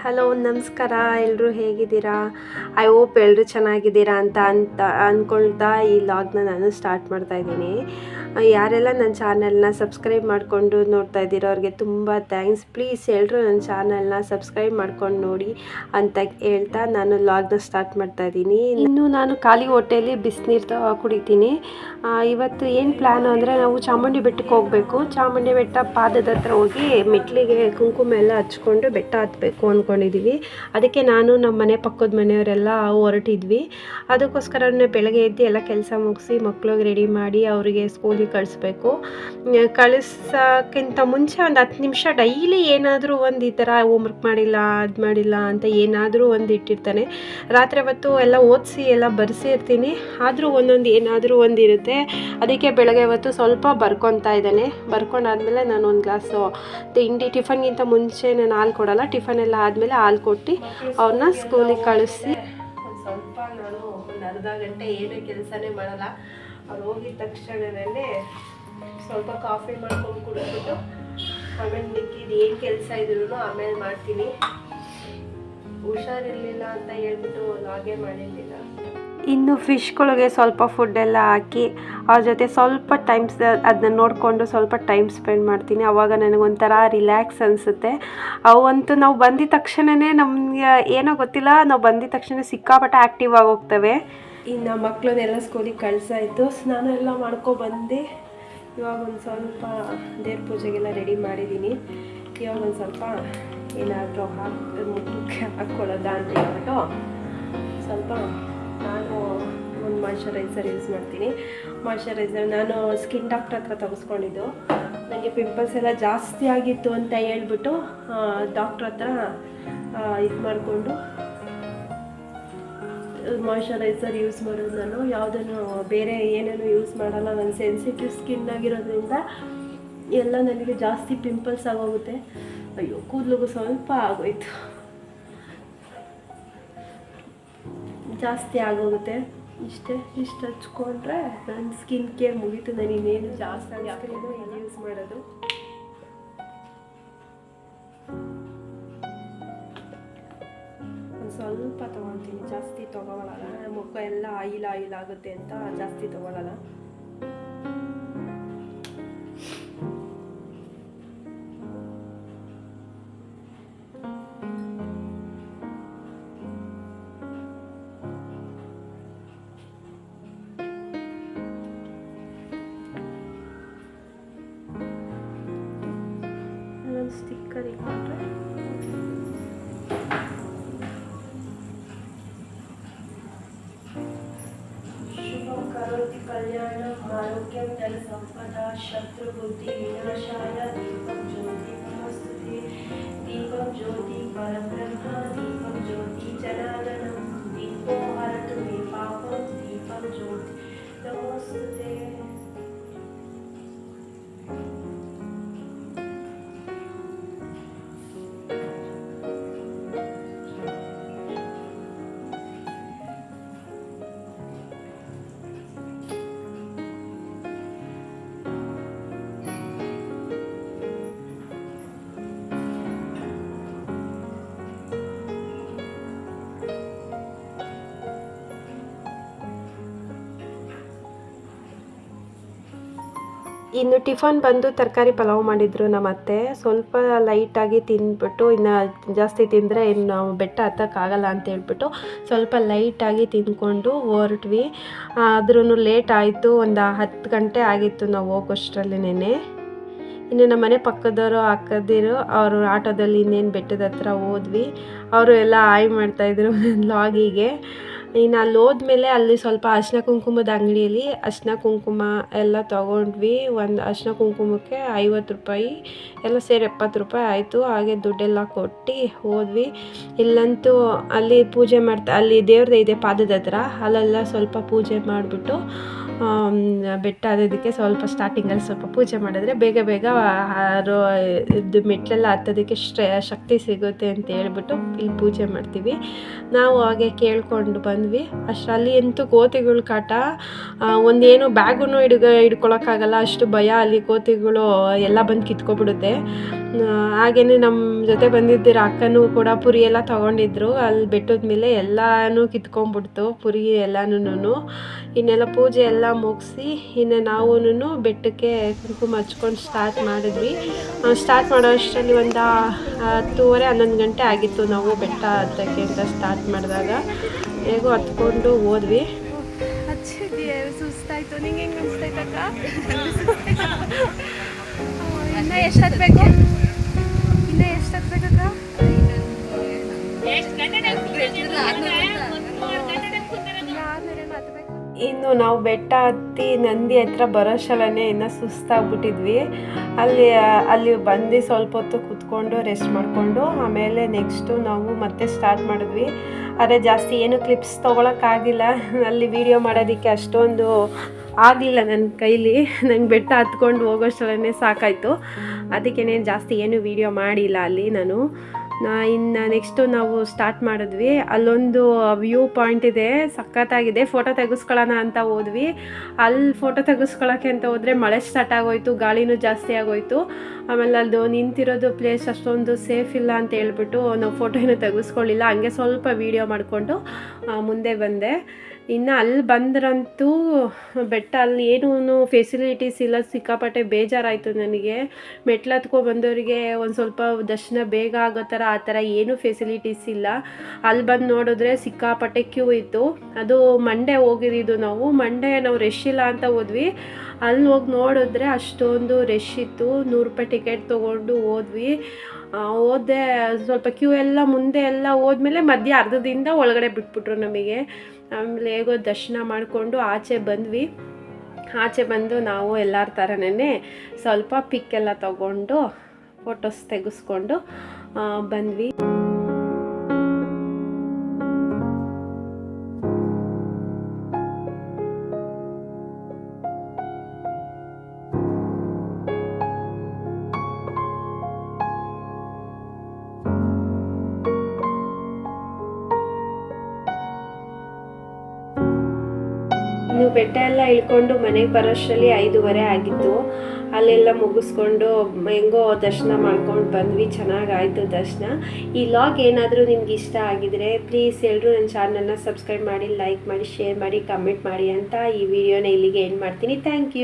Hello ನಮಸ್ಕಾರ. ಎಲ್ಲರೂ ಹೇಗಿದ್ದೀರಾ? ಐ ಹೋಪ್ ಎಲ್ಲರೂ ಚೆನ್ನಾಗಿದ್ದೀರಾ ಅಂತ ಅಂದ್ಕೊಳ್ತಾ ಈ ಲಾಗ್ನ ನಾನು ಸ್ಟಾರ್ಟ್ ಮಾಡ್ತಾ ಇದ್ದೀನಿ. ಯಾರೆಲ್ಲ ನನ್ನ ಚಾನಲ್ನ ಸಬ್ಸ್ಕ್ರೈಬ್ ಮಾಡಿಕೊಂಡು ನೋಡ್ತಾ ಇದ್ದೀರೋ ಅವ್ರಿಗೆ ತುಂಬ ಥ್ಯಾಂಕ್ಸ್. ಪ್ಲೀಸ್ ಎಲ್ಲರೂ ನನ್ನ ಚಾನಲ್ನ ಸಬ್ಸ್ಕ್ರೈಬ್ ಮಾಡ್ಕೊಂಡು ನೋಡಿ ಅಂತ ಹೇಳ್ತಾ ನಾನು ಲಾಗ್ನ ಸ್ಟಾರ್ಟ್ ಮಾಡ್ತಾ ಇದ್ದೀನಿ. ಇನ್ನು ನಾನು ಖಾಲಿ ಹೊಟ್ಟೆಯಲ್ಲಿ ಬಿಸಿನೀರು ಕುಡಿತೀನಿ. ಇವತ್ತು ಏನು ಪ್ಲ್ಯಾನು ಅಂದರೆ ನಾವು ಚಾಮುಂಡಿ ಬೆಟ್ಟಕ್ಕೆ ಹೋಗಬೇಕು. ಚಾಮುಂಡಿ ಬೆಟ್ಟ ಪಾದದ ಹತ್ರ ಹೋಗಿ ಮೆಟ್ಲಿಗೆ ಕುಂಕುಮ ಎಲ್ಲ ಹಚ್ಕೊಂಡು ಬೆಟ್ಟ ಹತ್ತಬೇಕು ಅಂದ್ಕೊಂಡಿದ್ದೀವಿ. ಅದಕ್ಕೆ ನಾನು ನಮ್ಮ ಮನೆ ಪಕ್ಕದ ಮನೆಯವರೆಲ್ಲ ಹೊರಟಿದ್ವಿ. ಅದಕ್ಕೋಸ್ಕರನೇ ಬೆಳಗ್ಗೆ ಎದ್ದು ಎಲ್ಲ ಕೆಲಸ ಮುಗಿಸಿ ಮಕ್ಳಿಗೆ ರೆಡಿ ಮಾಡಿ ಅವರಿಗೆ ಸ್ಕೂಲಿಗೆ ಕಳಿಸ್ಬೇಕು. ಕಳಿಸೋಕ್ಕಿಂತ ಮುಂಚೆ ಒಂದು 10 ನಿಮಿಷ ಡೈಲಿ ಏನಾದರೂ ಒಂದು ಈ ಥರ ಹೋಮ್ವರ್ಕ್ ಮಾಡಿಲ್ಲ ಅದು ಮಾಡಿಲ್ಲ ಅಂತ ಏನಾದರೂ ಒಂದು ಇಟ್ಟಿರ್ತಾನೆ. ರಾತ್ರಿ ಹೊತ್ತು ಎಲ್ಲ ಓದಿಸಿ ಎಲ್ಲ ಬರೆಸಿರ್ತೀನಿ, ಆದರೂ ಒಂದೊಂದು ಏನಾದರೂ ಒಂದು ಇರುತ್ತೆ. ಅದಕ್ಕೆ ಬೆಳಗ್ಗೆ ಹೊತ್ತು ಸ್ವಲ್ಪ ಬರ್ಕೊತಾ ಇದ್ದಾನೆ. ಬರ್ಕೊಂಡಾದ್ಮೇಲೆ ನಾನು ಒಂದು ಗ್ಲಾಸು ಟಿಫನ್ಗಿಂತ ಮುಂಚೆ ನಾನು ಹಾಲು ಕೊಡೋಲ್ಲ. ಟಿಫನ್ ಎಲ್ಲ ಆದಮೇಲೆ ಹಾಲು ಕೊಟ್ಟು ಅವ್ರನ್ನ ಸ್ಕೂಲಿಗೆ ಕಳಿಸಿ ಒಂದು ಸ್ವಲ್ಪ ನಾನು ಒಂದು ಅರ್ಧ ಗಂಟೆ ಏನೂ ಕೆಲಸನೇ ಮಾಡಲ್ಲ. ಅವ್ರು ಹೋಗಿದ ತಕ್ಷಣವೇ ಸ್ವಲ್ಪ ಕಾಫಿ ಮಾಡ್ಕೊಂಡು ಕುಡಿದ್ಬಿಟ್ಟು ಆಮೇಲೆ ಮಿಕ್ಕಿದ್ದು ಏನು ಕೆಲಸ ಇದ್ರೂ ಆಮೇಲೆ ಮಾಡ್ತೀನಿ. ಹುಷಾರಿರಲಿಲ್ಲ ಅಂತ ಹೇಳ್ಬಿಟ್ಟು ಲಾಗೇ ಮಾಡಿರಲಿಲ್ಲ. ಇನ್ನು ಫಿಶ್ಗಳಿಗೆ ಸ್ವಲ್ಪ ಫುಡ್ಡೆಲ್ಲ ಹಾಕಿ ಅವ್ರ ಜೊತೆ ಸ್ವಲ್ಪ ಅದನ್ನ ನೋಡಿಕೊಂಡು ಸ್ವಲ್ಪ ಟೈಮ್ ಸ್ಪೆಂಡ್ ಮಾಡ್ತೀನಿ. ಆವಾಗ ನನಗೊಂಥರ ರಿಲ್ಯಾಕ್ಸ್ ಅನಿಸುತ್ತೆ. ಅವಂತೂ ನಾವು ಬಂದಿದ ತಕ್ಷಣವೇ ನಮಗೆ ಏನೋ ಗೊತ್ತಿಲ್ಲ, ನಾವು ಬಂದಿದ ತಕ್ಷಣ ಸಿಕ್ಕಾಪಟ್ಟೆ ಆ್ಯಕ್ಟಿವ್ ಆಗಿ ಹೋಗ್ತವೆ. ಇನ್ನು ಮಕ್ಕಳನ್ನೆಲ್ಲ ಸ್ಕೂಲಿಗೆ ಕಳಿಸಾಯಿತು. ಸ್ನಾನ ಎಲ್ಲ ಮಾಡ್ಕೊಬಂದು ಇವಾಗ ಒಂದು ಸ್ವಲ್ಪ ದೇವ್ರ ಪೂಜೆಗೆಲ್ಲ ರೆಡಿ ಮಾಡಿದ್ದೀನಿ. ಇವಾಗ ಒಂದು ಸ್ವಲ್ಪ ಏನಾದರೂ ಮುಖಕ್ಕೆ ಹಾಕ್ಕೊಳ್ಳೋದ ಅಂತ ಹೇಳ್ಬಿಟ್ಟು ಸ್ವಲ್ಪ ನಾನು ಒಂದು ಮಾಯ್ಶ್ಚರೈಸರ್ ಯೂಸ್ ಮಾಡ್ತೀನಿ. ಮಾಯ್ಶ್ಚರೈಸರ್ ನಾನು ಸ್ಕಿನ್ ಡಾಕ್ಟರ್ ಹತ್ರ ತೆಗೆಸ್ಕೊಂಡಿದ್ದು. ನನಗೆ ಪಿಂಪಲ್ಸ್ ಎಲ್ಲ ಜಾಸ್ತಿ ಆಗಿತ್ತು ಅಂತ ಹೇಳ್ಬಿಟ್ಟು ಡಾಕ್ಟ್ರ್ ಹತ್ರ ಇದು ಮಾಡಿಕೊಂಡು ಮಾಯ್ಶ್ಚರೈಸರ್ ಯೂಸ್ ಮಾಡೋದು. ನಾನು ಯಾವುದನ್ನು ಬೇರೆ ಏನೇನು ಯೂಸ್ ಮಾಡಲ್ಲ. ನಾನು ಸೆನ್ಸಿಟಿವ್ ಸ್ಕಿನ್ ಆಗಿರೋದ್ರಿಂದ ಎಲ್ಲ ನನಗೆ ಜಾಸ್ತಿ ಪಿಂಪಲ್ಸ್ ಆಗೋಗುತ್ತೆ. ಅಯ್ಯೋ, ಕೂದಲಿಗೂ ಸ್ವಲ್ಪ ಆಗೋಯ್ತು, ಜಾಸ್ತಿ ಆಗೋಗುತ್ತೆ. ಇಷ್ಟು ಹಚ್ಕೊಂಡ್ರೆ ನನ್ನ ಸ್ಕಿನ್ ಕೇರ್ ಮುಗೀತು. ನಾನು ಇನ್ನೇನು ಜಾಸ್ತಿ ಯಾಕಂದ್ರೆ ಇದು ಯೂಸ್ ಮಾಡೋದು. ಒಂದು ಸ್ವಲ್ಪ ತೊಗೊಳ್ತೀನಿ, ಜಾಸ್ತಿ ತೊಗೊಳಲ್ಲ. ಮುಖ ಎಲ್ಲ ಆಯಿಲ್ ಆಗುತ್ತೆ ಅಂತ ಜಾಸ್ತಿ ತೊಗೊಳಲ್ಲ. ಸ್ಟಿಕ್ಕರ್ ಇಟ್ಕೊಂಡ್ರೆ ಶುಭಂ ಕರೋತಿ ಕಲ್ಯಾಣಂ ಆರೋಗ್ಯಂ ಧನ ಸಂಪದಾ ಶತ್ರುಬುದ್ಧಿ ವಿನಾಶಾಯ ದೀಪಂ ಜ್ಯೋತಿ ನಮಸ್ತುತೆ. ದೀಪಂ ಜ್ಯೋತಿ ಪರಬ್ರಹ್ಮ ದೀಪಂ ಜ್ಯೋತಿ ಜನಾರ್ದನಂ ದೀಪೋ ಹರತು ಮೇ ಪಾಪಂ ದೀಪಂ ಜ್ಯೋತಿ ನಮಸ್ತುತೆ. ಇನ್ನು ಟಿಫನ್ ಬಂದು ತರಕಾರಿ ಪಲಾವ್ ಮಾಡಿದ್ರು ನಮ್ಮ ಅತ್ತೆ. ಸ್ವಲ್ಪ ಲೈಟಾಗಿ ತಿಂದ್ಬಿಟ್ಟು, ಇನ್ನು ಜಾಸ್ತಿ ತಿಂದರೆ ಇನ್ನು ನಾವು ಬೆಟ್ಟ ಹತ್ತಕ್ಕಾಗಲ್ಲ ಅಂತ ಹೇಳ್ಬಿಟ್ಟು ಸ್ವಲ್ಪ ಲೈಟಾಗಿ ತಿಂದ್ಕೊಂಡು ಹೊರಟ್ವಿ. ಆದ್ರೂ ಲೇಟ್ ಆಯಿತು. ಒಂದು 10 ಗಂಟೆ ಆಗಿತ್ತು ನಾವು ಹೋಗೋಷ್ಟರಲ್ಲಿನೇ. ಇನ್ನು ನಮ್ಮ ಮನೆ ಪಕ್ಕದವರು ಅಕ್ಕದಿರು ಅವರು ಆಟೋದಲ್ಲಿ ಇನ್ನೇನು ಬೆಟ್ಟದ ಹತ್ರ ಹೋದ್ವಿ. ಅವರು ಎಲ್ಲ ಹಾಯ್ ಮಾಡ್ತಾಯಿದ್ರು ನನ್ನ ಲಾಗಿಗೆ. ಇನ್ನು ಅಲ್ಲಿ ಹೋದ್ಮೇಲೆ ಅಲ್ಲಿ ಸ್ವಲ್ಪ ಅರಿಶಿನ ಕುಂಕುಮದ ಅಂಗಡಿಯಲ್ಲಿ ಅರಿಶಿನ ಕುಂಕುಮ ಎಲ್ಲ ತೊಗೊಂಡ್ವಿ. ಒಂದು ಅರಿಶಿನ ಕುಂಕುಮಕ್ಕೆ 50 ರೂಪಾಯಿ, ಎಲ್ಲ ಸೇರಿ 70 ರೂಪಾಯಿ ಆಯಿತು. ಹಾಗೆ ದುಡ್ಡೆಲ್ಲ ಕೊಟ್ಟು ಹೋದ್ವಿ. ಇಲ್ಲಂತೂ ಅಲ್ಲಿ ಪೂಜೆ ಅಲ್ಲಿ ದೇವ್ರದ್ದು ಇದೆ ಪಾದದ ಹತ್ರ, ಅಲ್ಲೆಲ್ಲ ಸ್ವಲ್ಪ ಪೂಜೆ ಮಾಡಿಬಿಟ್ಟು ಬೆಟ್ಟ ಹತ್ತೋದಕ್ಕೆ ಸ್ವಲ್ಪ ಸ್ಟಾರ್ಟಿಂಗಲ್ಲಿ ಸ್ವಲ್ಪ ಪೂಜೆ ಮಾಡಿದ್ರೆ ಬೇಗ ಇದು ಮೆಟ್ಲೆಲ್ಲ ಹತ್ತೋದಕ್ಕೆ ಶಕ್ತಿ ಸಿಗುತ್ತೆ ಅಂತ ಹೇಳ್ಬಿಟ್ಟು ಇಲ್ಲಿ ಪೂಜೆ ಮಾಡ್ತೀವಿ. ನಾವು ಹಾಗೆ ಕೇಳ್ಕೊಂಡು ಬಂದ್ವಿ. ಅಷ್ಟರಲ್ಲಿ ಅಂತೂ ಕೋತಿಗಳ ಕಾಟ, ಒಂದೇನು ಬ್ಯಾಗನ್ನು ಹಿಡ್ಕೊಳಕ್ಕಾಗಲ್ಲ, ಅಷ್ಟು ಭಯ. ಅಲ್ಲಿ ಕೋತಿಗಳು ಎಲ್ಲ ಬಂದು ಕಿತ್ಕೊಬಿಡುತ್ತೆ. ಹಾಗೆಯೇ ನಮ್ಮ ಜೊತೆ ಬಂದಿದ್ದಿರೋ ಅಕ್ಕನೂ ಕೂಡ ಪುರಿ ಎಲ್ಲ ತೊಗೊಂಡಿದ್ರು. ಅಲ್ಲಿ ಬೆಟ್ಟದ ಮೇಲೆ ಎಲ್ಲನೂ ಕಿತ್ಕೊಂಡ್ಬಿಡ್ತು ಪುರಿ ಎಲ್ಲನೂ. ಇನ್ನೆಲ್ಲ ಪೂಜೆ ಎಲ್ಲ ಮುಗಿಸಿ ಇನ್ನು ನಾವೂ ಬೆಟ್ಟಕ್ಕೆ ಕುಂಕುಮ ಹಚ್ಕೊಂಡು ಸ್ಟಾರ್ಟ್ ಮಾಡಿದ್ವಿ. ಸ್ಟಾರ್ಟ್ ಮಾಡೋ ಅಷ್ಟರಲ್ಲಿ ಒಂದು 10:30 11 ಗಂಟೆ ಆಗಿತ್ತು. ನಾವು ಬೆಟ್ಟ ಹತ್ತಕ್ಕೆ ಅಂತ ಸ್ಟಾರ್ಟ್ ಮಾಡಿದಾಗ ಹೇಗೋ ಹತ್ಕೊಂಡು ಹೋದ್ವಿ. ಸುಸ್ತಾಯ್ತು. ನಿಂಗೆ ಹೆಂಗೆ ಅನಿಸ್ತೈತಕ್ಕ? ಇನ್ನು ಎಷ್ಟು ಹತ್ಬೇಕು? ಇನ್ನು ನಾವು ಬೆಟ್ಟ ಹತ್ತಿ ನಂದಿ ಹತ್ರ ಬರೋಷ್ಟರಲ್ಲೇ ಇನ್ನು ಸುಸ್ತಾಗ್ಬಿಟ್ಟಿದ್ವಿ. ಅಲ್ಲಿ ಬಂದು ಸ್ವಲ್ಪ ಹೊತ್ತು ಕೂತ್ಕೊಂಡು ರೆಸ್ಟ್ ಮಾಡಿಕೊಂಡು ಆಮೇಲೆ ನೆಕ್ಸ್ಟು ನಾವು ಮತ್ತೆ ಸ್ಟಾರ್ಟ್ ಮಾಡಿದ್ವಿ. ಆದರೆ ಜಾಸ್ತಿ ಏನು ಕ್ಲಿಪ್ಸ್ ತೊಗೊಳಕ್ಕಾಗಿಲ್ಲ. ಅಲ್ಲಿ ವಿಡಿಯೋ ಮಾಡೋದಕ್ಕೆ ಅಷ್ಟೊಂದು ಆಗಲಿಲ್ಲ ನನ್ನ ಕೈಲಿ. ನಂಗೆ ಬೆಟ್ಟ ಹತ್ಕೊಂಡು ಹೋಗೋಷ್ಟರಲ್ಲೇ ಸಾಕಾಯಿತು. ಅದಕ್ಕೇ ಜಾಸ್ತಿ ಏನು ವಿಡಿಯೋ ಮಾಡಿಲ್ಲ ಅಲ್ಲಿ ನಾನು. ಇನ್ನು ನೆಕ್ಸ್ಟು ನಾವು ಸ್ಟಾರ್ಟ್ ಮಾಡಿದ್ವಿ. ಅಲ್ಲೊಂದು ವ್ಯೂ ಪಾಯಿಂಟ್ ಇದೆ, ಸಖತ್ತಾಗಿದೆ. ಫೋಟೋ ತೆಗೆಸ್ಕೊಳ್ಳೋಣ ಅಂತ ಹೋದ್ವಿ. ಅಲ್ಲಿ ಫೋಟೋ ತೆಗೆಸ್ಕೊಳ್ಳೋಕ್ಕೆ ಅಂತ ಹೋದರೆ ಮಳೆ ಸ್ಟಾರ್ಟ್ ಆಗೋಯ್ತು, ಗಾಳಿನೂ ಜಾಸ್ತಿ ಆಗೋಯ್ತು. ಆಮೇಲೆ ಅದು ನಿಂತಿರೋದು ಪ್ಲೇಸ್ ಅಷ್ಟೊಂದು ಸೇಫ್ ಇಲ್ಲ ಅಂತ ಹೇಳ್ಬಿಟ್ಟು ನಾವು ಫೋಟೋ ಏನೂ ತೆಗೆಸ್ಕೊಳ್ಳಿಲ್ಲ. ಹಂಗೆ ಸ್ವಲ್ಪ ವೀಡಿಯೋ ಮಾಡಿಕೊಂಡು ಮುಂದೆ ಬಂದೆ. ಇನ್ನು ಅಲ್ಲಿ ಬಂದ್ರಂತೂ ಬೆಟ್ಟ ಅಲ್ಲಿ ಏನೂ ಫೆಸಿಲಿಟೀಸ್ ಇಲ್ಲ. ಸಿಕ್ಕಾಪಟ್ಟೆ ಬೇಜಾರಾಯಿತು ನನಗೆ. ಮೆಟ್ಲು ಹತ್ಕೊಂಡು ಬಂದವರಿಗೆ ಒಂದು ಸ್ವಲ್ಪ ದರ್ಶನ ಬೇಗ ಆಗೋ ಥರ ಆ ಥರ ಏನೂ ಫೆಸಿಲಿಟೀಸ್ ಇಲ್ಲ. ಅಲ್ಲಿ ಬಂದು ನೋಡಿದ್ರೆ ಸಿಕ್ಕಾಪಟ್ಟೆ ಕ್ಯೂ ಇತ್ತು. ಅದು ಮಂಡೇ ಹೋಗಿದ್ದು ನಾವು ರಶ್ ಇಲ್ಲ ಅಂತ ಹೋದ್ವಿ. ಅಲ್ಲಿ ಹೋಗಿ ನೋಡಿದ್ರೆ ಅಷ್ಟೊಂದು ರಶ್ ಇತ್ತು. 100 ರೂಪಾಯಿ ಟಿಕೆಟ್ ತೊಗೊಂಡು ಹೋದ್ವಿ. ಹೋದೆ ಸ್ವಲ್ಪ ಕ್ಯೂ ಎಲ್ಲ ಮುಂದೆ ಎಲ್ಲ ಹೋದ್ಮೇಲೆ ಮಧ್ಯ ಅರ್ಧದಿಂದ ಒಳಗಡೆ ಬಿಟ್ಬಿಟ್ರು ನಮಗೆ. ಆಮೇಲೆ ಹೇಗೋ ದರ್ಶನ ಮಾಡಿಕೊಂಡು ಆಚೆ ಬಂದ್ವಿ. ಆಚೆ ಬಂದು ನಾವು ಎಲ್ಲರ ಥರನೇ ಸ್ವಲ್ಪ ಪಿಕ್ ಎಲ್ಲ ತೊಗೊಂಡು ಫೋಟೋಸ್ ತೆಗೆಸ್ಕೊಂಡು ಬಂದ್ವಿ. ನೀವು ಬೆಟ್ಟ ಎಲ್ಲ ಇಳ್ಕೊಂಡು ಮನೆಗೆ ಬರೋಷ್ಟರಲ್ಲಿ 5:30 ಆಗಿತ್ತು. ಅಲ್ಲೆಲ್ಲ ಮುಗಿಸ್ಕೊಂಡು ಹೆಂಗೋ ದರ್ಶನ ಮಾಡ್ಕೊಂಡು ಬಂದ್ವಿ. ಚೆನ್ನಾಗಾಯಿತು ದರ್ಶನ. ಈ ಲಾಗ್ ಏನಾದರೂ ನಿಮ್ಗೆ ಇಷ್ಟ ಆಗಿದರೆ ಪ್ಲೀಸ್ ಎಲ್ಲರೂ ನನ್ನ ಚಾನಲ್ನ ಸಬ್ಸ್ಕ್ರೈಬ್ ಮಾಡಿ, ಲೈಕ್ ಮಾಡಿ, ಶೇರ್ ಮಾಡಿ, ಕಮೆಂಟ್ ಮಾಡಿ ಅಂತ ಈ ವಿಡಿಯೋನ ಇಲ್ಲಿಗೆ ಎಂಡ್ ಮಾಡ್ತೀನಿ. Thank you.